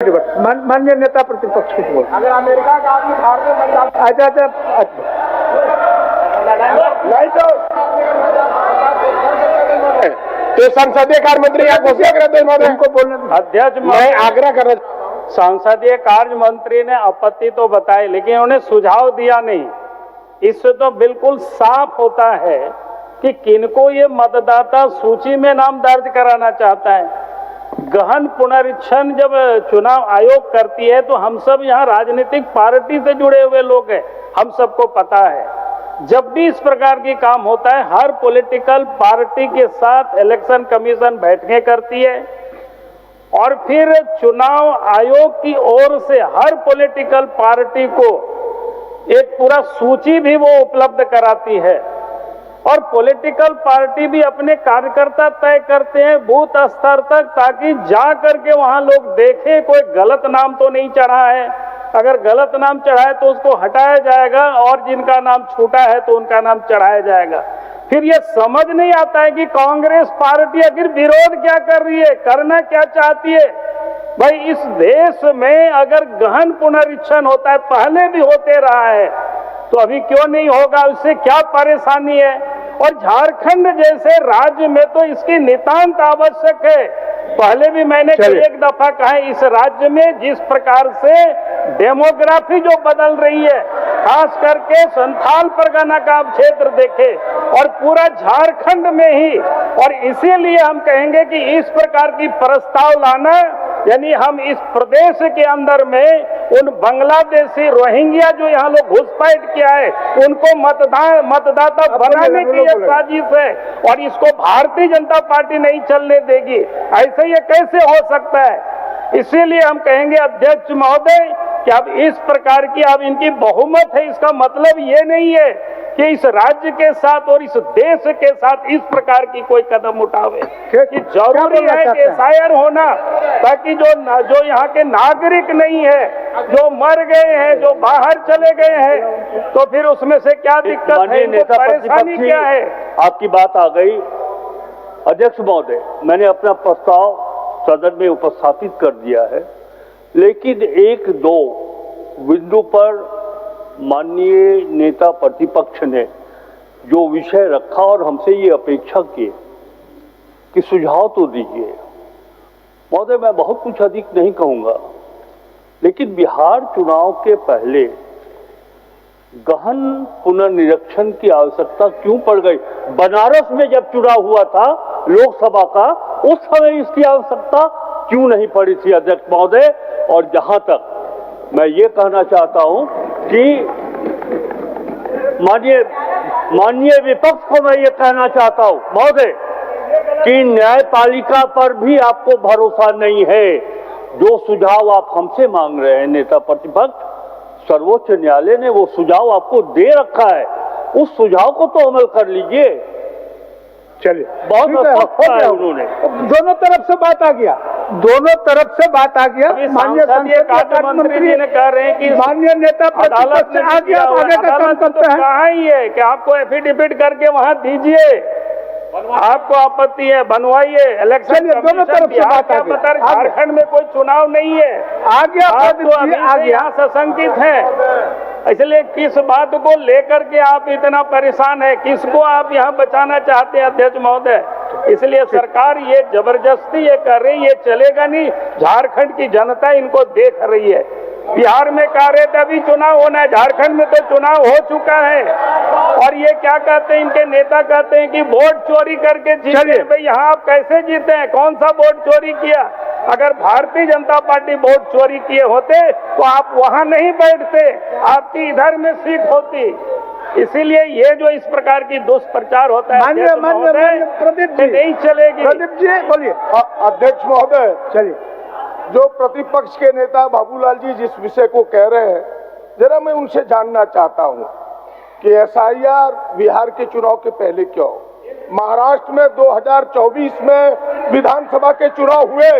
माननीय नेता प्रतिपक्ष कुछ बोल। अगर अमेरिका का आदमी भारतीय तो संसदीय कार्य मंत्री यहाँ घोषणा करते हैं उनको बोलने अध्यक्ष मैं आग्रह कर संसदीय कार्य मंत्री ने आपत्ति तो बताई लेकिन उन्होंने सुझाव दिया नहीं। इससे तो बिल्कुल साफ होता है कि किनको ये मतदाता सूची में नाम दर्ज कराना चाहता है। गहन पुनरीक्षण जब चुनाव आयोग करती है तो हम सब यहाँ राजनीतिक पार्टी से जुड़े हुए लोग हैं, हम सबको पता है। जब भी इस प्रकार की काम होता है हर पॉलिटिकल पार्टी के साथ इलेक्शन कमीशन बैठकें करती है और फिर चुनाव आयोग की ओर से हर पॉलिटिकल पार्टी को एक पूरा सूची भी वो उपलब्ध कराती है और पॉलिटिकल पार्टी भी अपने कार्यकर्ता तय करते हैं बूथ स्तर तक, ताकि जा करके वहां लोग देखें कोई गलत नाम तो नहीं चढ़ा है। अगर गलत नाम चढ़ा है तो उसको हटाया जाएगा और जिनका नाम छूटा है तो उनका नाम चढ़ाया जाएगा। फिर ये समझ नहीं आता है कि कांग्रेस पार्टी आखिर विरोध क्या कर रही है, करना क्या चाहती है। भाई इस देश में अगर गहन पुनरीक्षण होता है, पहले भी होते रहा है, तो अभी क्यों नहीं होगा, उससे क्या परेशानी है। और झारखंड जैसे राज्य में तो इसकी नितांत आवश्यक है। पहले भी मैंने एक दफा कहा है, इस राज्य में जिस प्रकार से डेमोग्राफी जो बदल रही है, खास करके संथाल परगना का आप क्षेत्र देखे और पूरा झारखंड में ही, और इसीलिए हम कहेंगे कि इस प्रकार की प्रस्ताव लाना, यानी हम इस प्रदेश के अंदर में उन बांग्लादेशी रोहिंग्या जो यहाँ लोग घुसपैठ किया है उनको मतदाता बनाने की ये साजिश है और इसको भारतीय जनता पार्टी नहीं चलने देगी। ऐसे ये कैसे हो सकता है। इसीलिए हम कहेंगे अध्यक्ष महोदय कि अब इस प्रकार की अब इनकी बहुमत है, इसका मतलब ये नहीं है कि इस राज्य के साथ और इस देश के साथ इस प्रकार की कोई कदम उठावे कि जरूरी है कि एसआईआर होना, ताकि जो यहाँ के नागरिक नहीं है, जो मर गए हैं, जो बाहर चले गए हैं, तो फिर उसमें से क्या दिक्कत है, इनको परेशानी क्या है। आपकी बात आ गई अध्यक्ष महोदय, मैंने अपना प्रस्ताव सदन में उपस्थापित कर दिया है, लेकिन एक दो बिंदु पर माननीय नेता प्रतिपक्ष ने जो विषय रखा और हमसे ये अपेक्षा की कि सुझाव तो दीजिए। महोदय मैं बहुत कुछ अधिक नहीं कहूंगा, लेकिन बिहार चुनाव के पहले गहन पुनर्निरीक्षण की आवश्यकता क्यों पड़ गई। बनारस में जब चुनाव हुआ था लोकसभा का, उस समय इसकी आवश्यकता क्यों नहीं पड़ी थी अध्यक्ष महोदय। और जहां तक मैं ये कहना चाहता हूं कि माननीय विपक्ष को मैं ये कहना चाहता हूं महोदय कि न्यायपालिका पर भी आपको भरोसा नहीं है। जो सुझाव आप हमसे मांग रहे हैं नेता प्रतिपक्ष, सर्वोच्च न्यायालय ने वो सुझाव आपको दे रखा है, उस सुझाव को तो अमल कर लीजिए। चलिए बहुत अच्छा है, उन्होंने दोनों तरफ से बात आ गया, दोनों तरफ से बात आ गया। माननीय कार्य मंत्री जी ने कह रहे हैं कि माननीय नेता अदालत ने आ गया, आगे का काम करते हैं। कहा ही है कि आपको एफिडेविट करके वहां दीजिए, आपको आपत्ति है बनवाइए। इलेक्शन दोनों तरफ से बात आ गया। झारखंड में कोई चुनाव नहीं है, आ गया, आप यहाँ सशंकित है, इसलिए किस बात को लेकर के आप इतना परेशान है, किसको आप यहाँ बचाना चाहते हैं अध्यक्ष महोदय। इसलिए सरकार ये जबरदस्ती ये कर रही है, ये चलेगा नहीं। झारखंड की जनता इनको देख रही है। बिहार में कह रहे थे अभी चुनाव होना है, झारखंड में तो चुनाव हो चुका है। और ये क्या कहते हैं, इनके नेता कहते हैं कि वोट चोरी करके जीते। भाई यहाँ आप कैसे जीते हैं, कौन सा वोट चोरी किया। अगर भारतीय जनता पार्टी वोट चोरी किए होते तो आप वहां नहीं बैठते, आपकी इधर में सीट होती। इसीलिए ये जो इस प्रकार की दुष्प्रचार होता है प्रदीप जी नहीं चलेगी। प्रदीप जी बोलिए। अध्यक्ष महोदय, चलिए, जो प्रतिपक्ष के नेता बाबूलाल जी जिस विषय को कह रहे हैं, जरा मैं उनसे जानना चाहता हूं कि एसआईआर बिहार के चुनाव के पहले क्यों। महाराष्ट्र में 2024 में विधानसभा के चुनाव हुए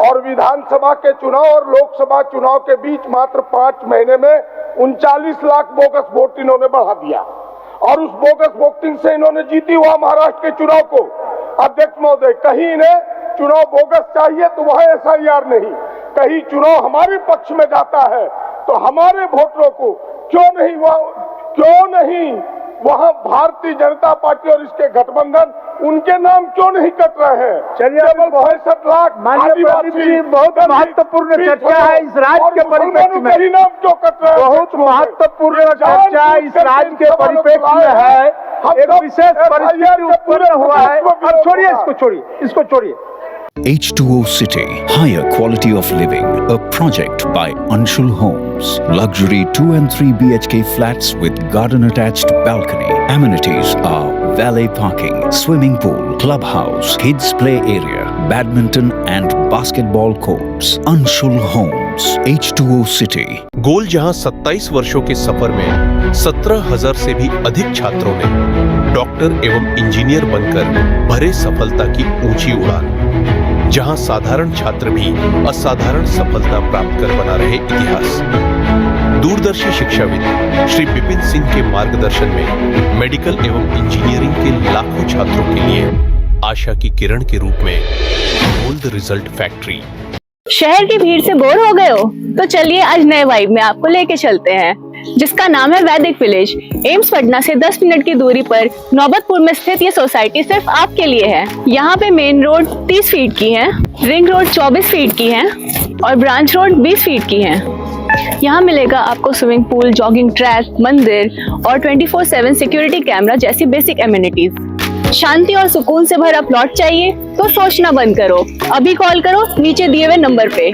और विधानसभा के चुनाव और लोकसभा चुनाव के बीच मात्र 5 महीने में 39 लाख बोगस वोट इन्होंने बढ़ा दिया और उस बोगस वोटिंग से इन्होंने जीती हुआ महाराष्ट्र के चुनाव को। अध्यक्ष महोदय, कहीं इन्हें चुनाव बोगस चाहिए तो वहां एसआईआर नहीं, कहीं चुनाव हमारे पक्ष में जाता है तो हमारे वोटरों को क्यों नहीं वहां भारतीय जनता पार्टी और इसके गठबंधन उनके नाम क्यों नहीं कट रहे हैं? चलिए, केवल 65 लाख माननीय प्रदीप जी, बहुत महत्वपूर्ण चर्चा है इस राज्य के परिप्रेक्ष्य में। ही नाम क्यों कट रहे हैं? बहुत महत्वपूर्ण चर्चा इस राज्य के परिप्रेक्ष्य में है। एक विशेष परिस्थिति उत्पन्न हुआ है। अब छोड़िए इसको छोड़िए। H2O City, higher quality of living, a project by Anshul Homes. Luxury 2 and 3 BHK flats with garden attached balcony. Amenities are valet parking, swimming pool, clubhouse, kids play area, badminton and basketball courts. Anshul Homes, H2O City. गोल जहां 27 वर्षों के सफर में 17,000 से भी अधिक छात्रों ने doctor एवं इंजीनियर बनकर भरे सफलता की ऊंची उड़ान, जहां साधारण छात्र भी असाधारण सफलता प्राप्त कर बना रहे इतिहास। दूरदर्शी शिक्षाविद श्री विपिन सिंह के मार्गदर्शन में मेडिकल एवं इंजीनियरिंग के लाखों छात्रों के लिए आशा की किरण के रूप में गोल्ड रिजल्ट फैक्ट्री। शहर की भीड़ से बोर हो गए हो? तो चलिए आज नए वाइब में आपको लेके चलते हैं, जिसका नाम है वैदिक विलेज। एम्स पटना से 10 मिनट की दूरी पर नौबतपुर में स्थित ये सोसाइटी सिर्फ आपके लिए है। यहाँ पे मेन रोड 30 फीट की है, रिंग रोड 24 फीट की है और ब्रांच रोड 20 फीट की है। यहाँ मिलेगा आपको स्विमिंग पूल, जॉगिंग ट्रैक, मंदिर और 24/7 सिक्योरिटी कैमरा जैसी बेसिक एमिनिटीज। शांति और सुकून से भरा प्लॉट चाहिए तो सोचना बंद करो, अभी कॉल करो नीचे दिए हुए नंबर पे।